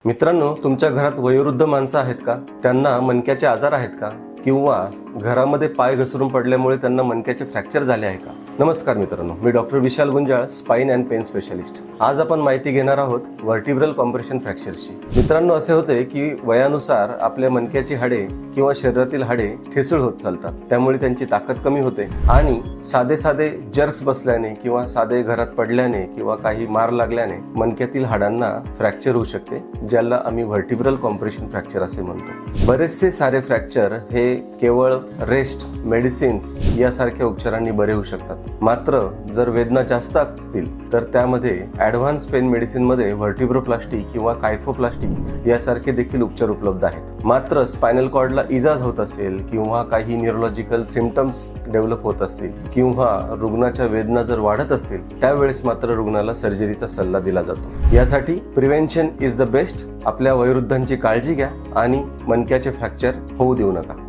मित्रांनो, तुमच्या घरात वयोवृद्ध माणसं आहेत का? त्यांना मणक्याचे आजार आहेत का? किंवा घरामध्ये पाय घसरून पडल्यामुळे त्यांना मणक्याचे फ्रॅक्चर झाले आहे का? नमस्कार मित्रांनो, मी doctor Vishal Gunjal, spine and pain specialist. आज आपण माहिती घेणार आहोत व्हर्टिब्रल कॉम्प्रेशन फ्रॅक्चर्सची. मित्रांनो, असे होते की वयानुसार आपल्या मणक्याची हाडे किंवा शरीरातील हाडे ठिसूळ होत चालतात. त्यामुळे त्यांची ताकद कमी होते आणि साधे जर्क्स बसल्याने किंवा साधे घरात पडल्याने किंवा काही मार लागल्याने मणक्यातील हाडांना फ्रॅक्चर होऊ शकते, ज्याला आम्ही व्हर्टिब्रल कॉम्प्रेशन फ्रॅक्चर असे म्हणतो. बरेचसे सारे फ्रॅक्चर हे केवळ रेस्ट, मेडिसिन्स यासारख्या उपचारांनी बरे होऊ शकतात. मात्र जर वेदना जास्त असतील तर त्यामध्ये ॲडव्हान्स पेन मेडिसिनमध्ये व्हर्टिब्रोप्लास्टी किंवा कायफोप्लास्टी यासारखे देखील उपचार उपलब्ध आहेत. मात्र स्पायनल कॉर्डला इजा होत असेल किंवा काही न्यूरोलॉजिकल सिम्पटम्स डेव्हलप होत असतील किंवा रुग्णाच्या वेदना जर वाढत असतील, त्यावेळेस मात्र रुग्णाला सर्जरीचा सल्ला दिला जातो. यासाठी प्रिव्हेन्शन इज द बेस्ट. आपल्या वयोवृद्धांची काळजी घ्या आणि मणक्याचे फ्रॅक्चर होऊ देऊ नका.